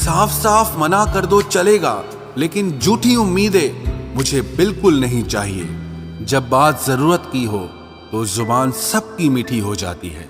साफ साफ मना कर दो चलेगा, लेकिन झूठी उम्मीदें मुझे बिल्कुल नहीं चाहिए। जब बात जरूरत की हो तो जुबान सबकी मीठी हो जाती है।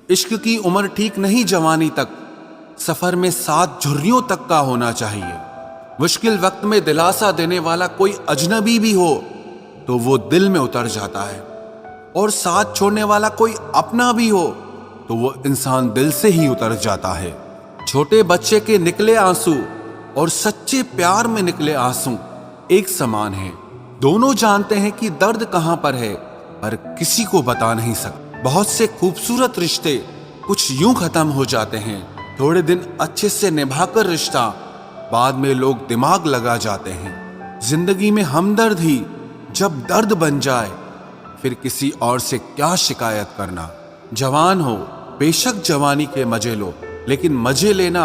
इश्क की उम्र ठीक नहीं जवानी तक, सफर में साथ झुर्रियों तक का होना चाहिए। मुश्किल वक्त में दिलासा देने वाला कोई अजनबी भी हो तो वो दिल में उतर जाता है, और साथ छोड़ने वाला कोई अपना भी हो तो वो इंसान दिल से ही उतर जाता है। छोटे बच्चे के निकले आंसू और सच्चे प्यार में निकले आंसू एक समान हैं। दोनों जानते हैं कि दर्द कहां पर है, पर किसी को बता नहीं सकते। बहुत से खूबसूरत रिश्ते कुछ यूं खत्म हो जाते हैं, थोड़े दिन अच्छे से निभाकर रिश्ता, बाद में लोग दिमाग लगा जाते हैं। जिंदगी में हमदर्द ही जब दर्द बन जाए, फिर किसी और से क्या शिकायत करना। जवान हो, बेशक जवानी के मजे लो, लेकिन मजे लेना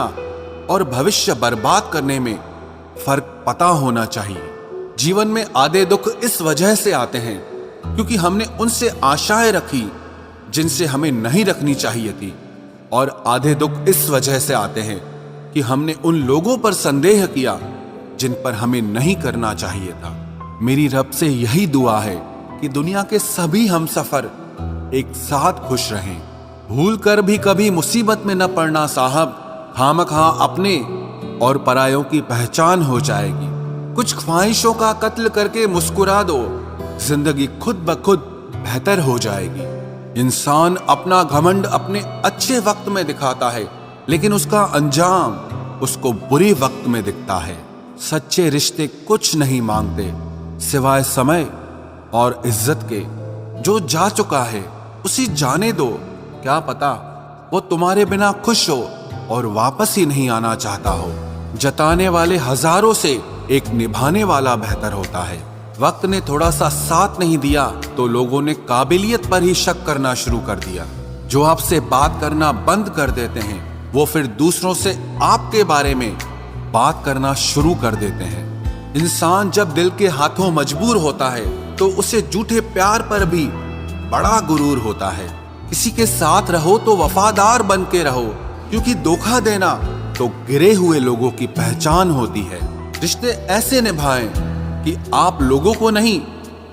और भविष्य बर्बाद करने में फर्क पता होना चाहिए। जीवन में आधे दुख इस वजह से आते हैं क्योंकि हमने उनसे आशाएं रखी जिनसे हमें नहीं रखनी चाहिए थी, और आधे दुख इस वजह से आते हैं कि हमने उन लोगों पर संदेह किया जिन पर हमें नहीं करना चाहिए था। मेरी रब से यही दुआ है कि दुनिया के सभी हमसफर एक साथ खुश रहें। भूल कर भी कभी मुसीबत में न पड़ना साहब, खामखा अपने और परायों की पहचान हो जाएगी। कुछ ख्वाहिशों का कत्ल करके मुस्कुरा दो, जिंदगी खुद ब खुद बेहतर हो जाएगी। इंसान अपना घमंड अपने अच्छे वक्त में दिखाता है, लेकिन उसका अंजाम उसको बुरे वक्त में दिखता है। सच्चे रिश्ते कुछ नहीं मांगते सिवाय समय और इज्जत के। जो जा चुका है उसे जाने दो, क्या पता वो तुम्हारे बिना खुश हो और वापस ही नहीं आना चाहता हो। जताने वाले हजारों से एक निभाने वाला बेहतर होता है। वक्त ने थोड़ा सा साथ नहीं दिया तो लोगों ने काबिलियत पर ही शक करना शुरू कर दिया। जो आपसे बात करना बंद कर देते हैं वो फिर दूसरों से आपके बारे में बात करना शुरू कर देते हैं। इंसान जब दिल के हाथों मजबूर होता है तो उसे झूठे प्यार पर भी बड़ा गुरूर होता है। किसी के साथ रहो तो वफादार बन के रहो, क्योंकि धोखा देना तो गिरे हुए लोगों की पहचान होती है। रिश्ते ऐसे निभाएं कि आप लोगों को नहीं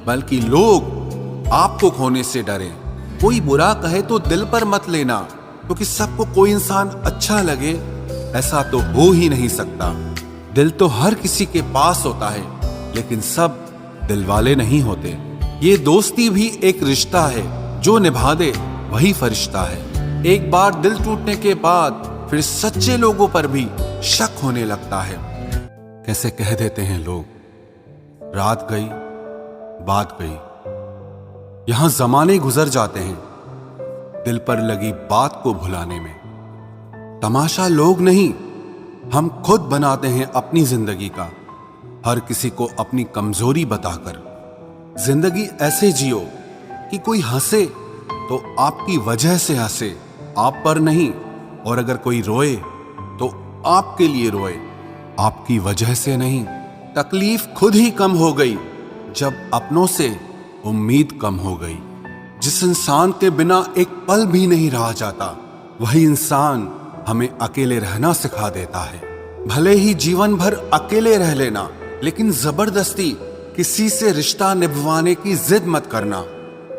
बल्कि लोग आपको खोने से डरें। कोई बुरा कहे तो दिल पर मत लेना, क्योंकि सबको कोई इंसान अच्छा लगे ऐसा तो हो ही नहीं सकता। दिल तो हर किसी के पास होता है, लेकिन सब दिल वाले नहीं होते। ये दोस्ती भी एक रिश्ता है, जो निभा दे वही फरिश्ता है। एक बार दिल टूटने के बाद फिर सच्चे लोगों पर भी शक होने लगता है। कैसे कह देते हैं लोग, रात गई बात गई। यहां जमाने गुजर जाते हैं दिल पर लगी बात को भुलाने में। तमाशा लोग नहीं, हम खुद बनाते हैं अपनी जिंदगी का, हर किसी को अपनी कमजोरी बताकर। जिंदगी ऐसे जियो कि कोई हंसे तो आपकी वजह से हंसे, आप पर नहीं, और अगर कोई रोए तो आपके लिए रोए, आपकी वजह से नहीं। तकलीफ खुद ही कम हो गई जब अपनों से उम्मीद कम हो गई। जिस इंसान के बिना एक पल भी नहीं रहा जाता, वही इंसान हमें अकेले रहना सिखा देता है। भले ही जीवन भर अकेले रह लेना, लेकिन जबरदस्ती किसी से रिश्ता निभवाने की जिद मत करना।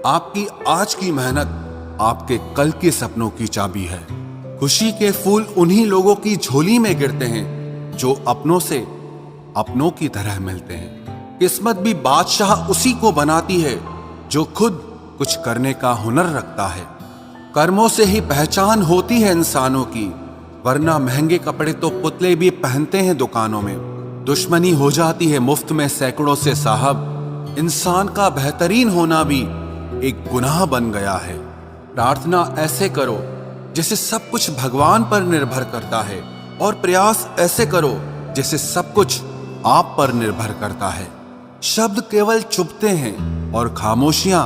आपकी आज की मेहनत आपके कल के सपनों की चाबी है। खुशी के फूल उन्हीं लोगों की झोली में गिरते हैं जो अपनों से अपनों की तरह मिलते हैं। किस्मत भी बादशाह उसी को बनाती है जो खुद कुछ करने का हुनर रखता है। कर्मों से ही पहचान होती है इंसानों की, वरना महंगे कपड़े तो पुतले भी पहनते हैं दुकानों में। दुश्मनी हो जाती है मुफ्त में सैकड़ों से साहब। इंसान का बेहतरीन होना भी एक गुनाह बन गया है। प्रार्थना ऐसे करो जैसे सब कुछ भगवान पर निर्भर करता है, और प्रयास ऐसे करो जैसे सब कुछ आप पर निर्भर करता है। शब्द केवल चुभते हैं और खामोशियां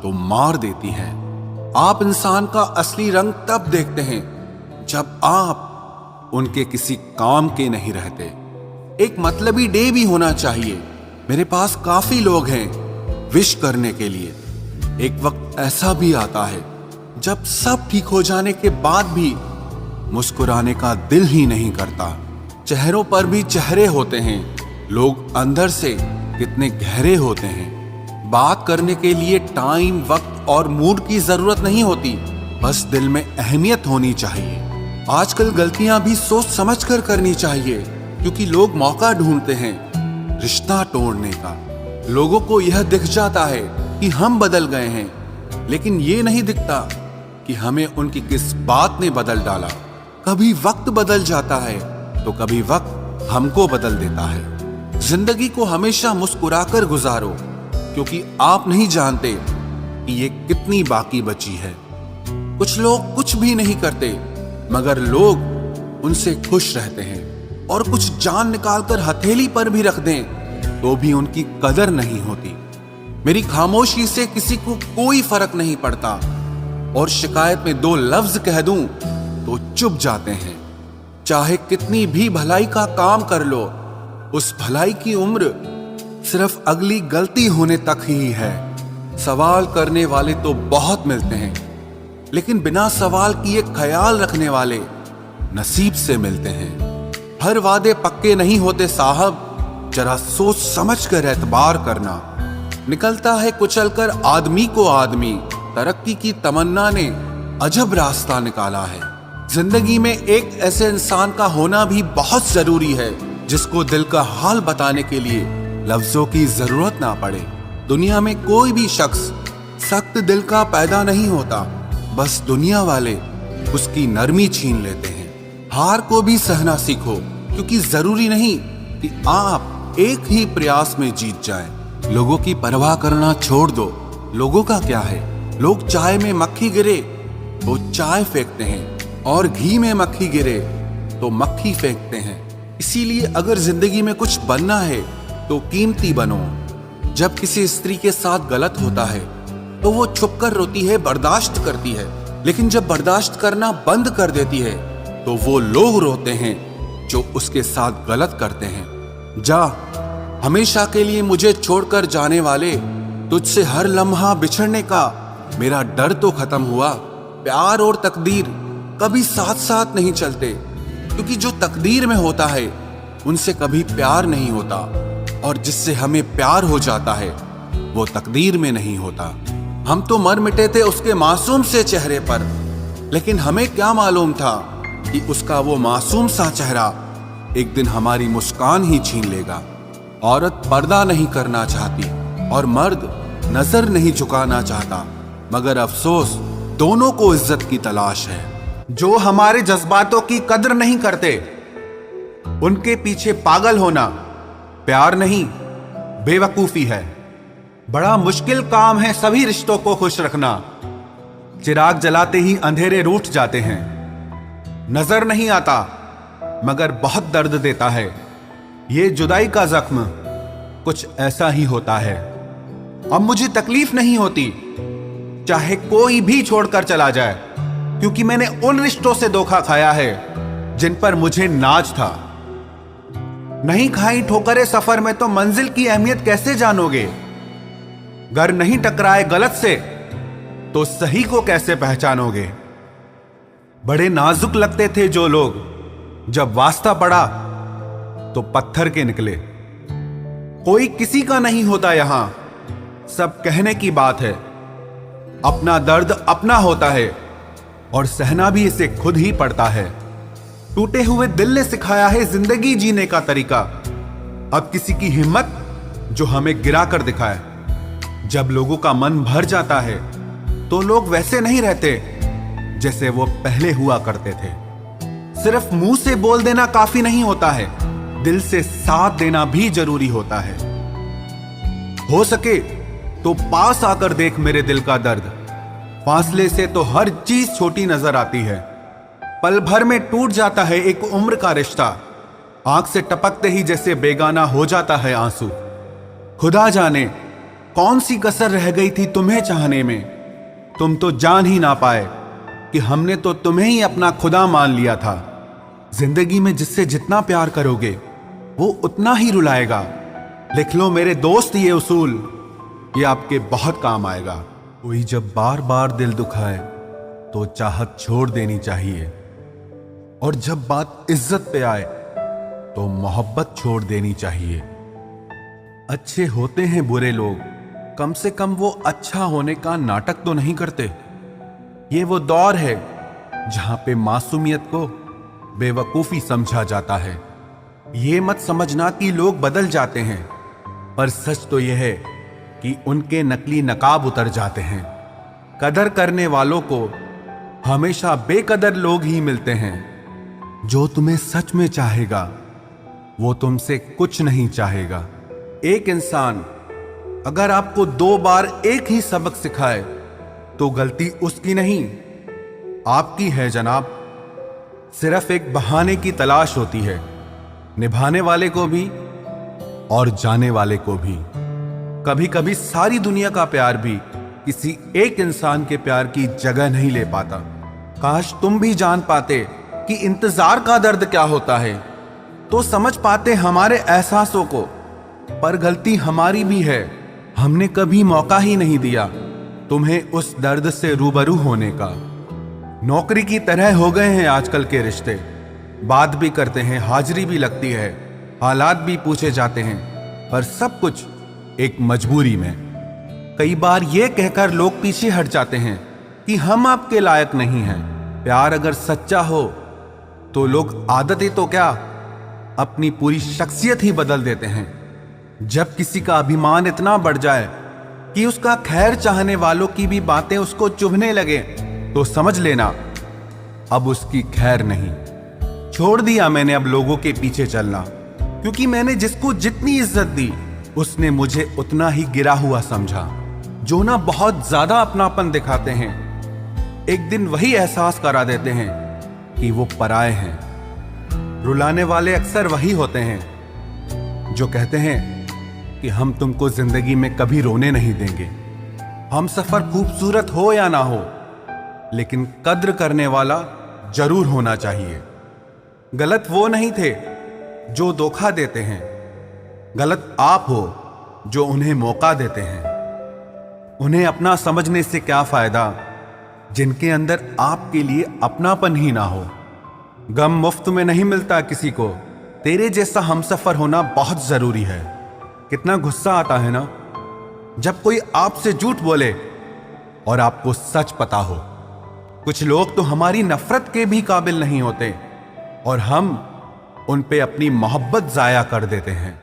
तो मार देती हैं। आप इंसान का असली रंग तब देखते हैं जब आप उनके किसी काम के नहीं रहते। एक मतलबी डे भी होना चाहिए। मेरे पास काफी लोग हैं विश करने के लिए। एक वक्त ऐसा भी आता है जब सब ठीक हो जाने के बाद भी मुस्कुराने का दिल ही नहीं करता। चेहरों पर भी चेहरे होते हैं, लोग अंदर से कितने गहरे होते हैं। बात करने के लिए टाइम, वक्त और मूड की जरूरत नहीं होती, बस दिल में अहमियत होनी चाहिए। आजकल गलतियां भी सोच समझ कर करनी चाहिए, क्योंकि लोग मौका ढूंढते हैं रिश्ता तोड़ने का। लोगों को यह दिख जाता है कि हम बदल गए हैं, लेकिन ये नहीं दिखता कि हमें उनकी किस बात ने बदल डाला। कभी वक्त बदल जाता है तो कभी वक्त हमको बदल देता है। जिंदगी को हमेशा मुस्कुराकर गुजारो, क्योंकि आप नहीं जानते कि ये कितनी बाकी बची है। कुछ लोग कुछ भी नहीं करते, मगर लोग उनसे खुश रहते हैं, और कुछ जान निकालकर हथेली पर भी रख दें तो भी उनकी कदर नहीं होती। मेरी खामोशी से किसी को कोई फर्क नहीं पड़ता, और शिकायत में 2 लफ्ज कह दूं तो चुप जाते हैं। चाहे कितनी भी भलाई का काम कर लो, उस भलाई की उम्र सिर्फ अगली गलती होने तक ही है। सवाल करने वाले तो बहुत मिलते हैं, लेकिन बिना सवाल किए ख्याल रखने वाले नसीब से मिलते हैं। हर वादे पक्के नहीं होते साहब, जरा सोच समझ कर एतबार करना। निकलता है कुचलकर आदमी को आदमी, तरक्की की तमन्ना ने अजब रास्ता निकाला है। जिंदगी में एक ऐसे इंसान का होना भी बहुत जरूरी है, जिसको दिल का हाल बताने के लिए लफ्जों की जरूरत ना पड़े। दुनिया में कोई भी शख्स सख्त दिल का पैदा नहीं होता, बस दुनिया वाले उसकी नरमी छीन लेते हैं। हार को भी सहना सीखो, क्योंकि जरूरी नहीं कि आप एक ही प्रयास में जीत जाएं। लोगों की परवाह करना छोड़ दो। लोगों का क्या है, लोग चाय में मक्खी गिरे तो चाय फेंकते हैं, और घी में मक्खी गिरे तो मक्खी फेंकते हैं। इसीलिए अगर जिंदगी में कुछ बनना है तो कीमती बनो। जब किसी स्त्री के साथ गलत होता है तो वो छुपकर रोती है, बर्दाश्त करती है, लेकिन जब बर्दाश्त करना बंद कर देती है तो वो लोग रोते हैं जो उसके साथ गलत करते हैं। जा, हमेशा के लिए मुझे छोड़कर जाने वाले, तुझसे हर लम्हा बिछड़ने का मेरा डर तो खत्म हुआ। प्यार और तकदीर कभी साथ साथ नहीं चलते, क्योंकि जो तकदीर में होता है उनसे कभी प्यार नहीं होता, और जिससे हमें प्यार हो जाता है वो तकदीर में नहीं होता। हम तो मर मिटे थे उसके मासूम से चेहरे पर, लेकिन हमें क्या मालूम था कि उसका वो मासूम सा चेहरा एक दिन हमारी मुस्कान ही छीन लेगा। औरत पर्दा नहीं करना चाहती और मर्द नजर नहीं झुकाना चाहता, मगर अफसोस दोनों को इज्जत की तलाश है। जो हमारे जज्बातों की कद्र नहीं करते, उनके पीछे पागल होना प्यार नहीं, बेवकूफी है। बड़ा मुश्किल काम है सभी रिश्तों को खुश रखना। चिराग जलाते ही अंधेरे रूठ जाते हैं। नजर नहीं आता मगर बहुत दर्द देता है। ये जुदाई का जख्म कुछ ऐसा ही होता है। अब मुझे तकलीफ नहीं होती चाहे कोई भी छोड़कर चला जाए, क्योंकि मैंने उन रिश्तों से धोखा खाया है जिन पर मुझे नाज था। नहीं खाई ठोकरें सफर में तो मंजिल की अहमियत कैसे जानोगे? घर नहीं टकराए गलत से तो सही को कैसे पहचानोगे? बड़े नाजुक लगते थे जो लोग, जब वास्ता पड़ा तो पत्थर के निकले। कोई किसी का नहीं होता यहां, सब कहने की बात है। अपना दर्द अपना होता है और सहना भी इसे खुद ही पड़ता है। टूटे हुए दिल ने सिखाया है जिंदगी जीने का तरीका। अब किसी की हिम्मत जो हमें गिरा कर दिखाए। जब लोगों का मन भर जाता है तो लोग वैसे नहीं रहते जैसे वो पहले हुआ करते थे। सिर्फ मुंह से बोल देना काफी नहीं होता है, दिल से साथ देना भी जरूरी होता है। हो सके तो पास आकर देख मेरे दिल का दर्द। फासले से तो हर चीज छोटी नजर आती है। पल भर में टूट जाता है एक उम्र का रिश्ता। आंख से टपकते ही जैसे बेगाना हो जाता है आंसू। खुदा जाने कौन सी कसर रह गई थी तुम्हें चाहने में। तुम तो जान ही ना पाए कि हमने तो तुम्हें ही अपना खुदा मान लिया था। जिंदगी में जिससे जितना प्यार करोगे वो उतना ही रुलाएगा। लिख लो मेरे दोस्त ये उसूल, ये आपके बहुत काम आएगा। कोई जब बार बार दिल दुखाए तो चाहत छोड़ देनी चाहिए, और जब बात इज्जत पे आए तो मोहब्बत छोड़ देनी चाहिए। अच्छे होते हैं बुरे लोग, कम से कम वो अच्छा होने का नाटक तो नहीं करते। ये वो दौर है जहां पे मासूमियत को बेवकूफी समझा जाता है। ये मत समझना कि लोग बदल जाते हैं, पर सच तो यह है कि उनके नकली नकाब उतर जाते हैं। कदर करने वालों को हमेशा बेकदर लोग ही मिलते हैं। जो तुम्हें सच में चाहेगा वो तुमसे कुछ नहीं चाहेगा। एक इंसान अगर आपको 2 बार एक ही सबक सिखाए तो गलती उसकी नहीं, आपकी है जनाब। सिर्फ एक बहाने की तलाश होती है, निभाने वाले को भी और जाने वाले को भी। कभी कभी सारी दुनिया का प्यार भी किसी एक इंसान के प्यार की जगह नहीं ले पाता। काश तुम भी जान पाते कि इंतजार का दर्द क्या होता है, तो समझ पाते हमारे एहसासों को। पर गलती हमारी भी है, हमने कभी मौका ही नहीं दिया तुम्हें उस दर्द से रूबरू होने का। नौकरी की तरह हो गए हैं आजकल के रिश्ते। बात भी करते हैं, हाजिरी भी लगती है, हालात भी पूछे जाते हैं, पर सब कुछ एक मजबूरी में। कई बार ये कहकर लोग पीछे हट जाते हैं कि हम आपके लायक नहीं हैं। प्यार अगर सच्चा हो तो लोग आदतें तो क्या, अपनी पूरी शख्सियत ही बदल देते हैं। जब किसी का अभिमान इतना बढ़ जाए कि उसका खैर चाहने वालों की भी बातें उसको चुभने लगे, तो समझ लेना अब उसकी खैर नहीं। छोड़ दिया मैंने अब लोगों के पीछे चलना, क्योंकि मैंने जिसको जितनी इज्जत दी उसने मुझे उतना ही गिरा हुआ समझा। जो ना बहुत ज्यादा अपनापन दिखाते हैं, एक दिन वही एहसास करा देते हैं कि वो पराए हैं। रुलाने वाले अक्सर वही होते हैं जो कहते हैं कि हम तुमको जिंदगी में कभी रोने नहीं देंगे। हम सफर खूबसूरत हो या ना हो, लेकिन कद्र करने वाला जरूर होना चाहिए। गलत वो नहीं थे जो धोखा देते हैं, गलत आप हो जो उन्हें मौका देते हैं। उन्हें अपना समझने से क्या फायदा जिनके अंदर आपके लिए अपनापन ही ना हो। गम मुफ्त में नहीं मिलता किसी को, तेरे जैसा हमसफर होना बहुत जरूरी है। कितना गुस्सा आता है ना जब कोई आपसे झूठ बोले और आपको सच पता हो। कुछ लोग तो हमारी नफरत के भी काबिल नहीं होते और हम उन पे अपनी मोहब्बत जाया कर देते हैं।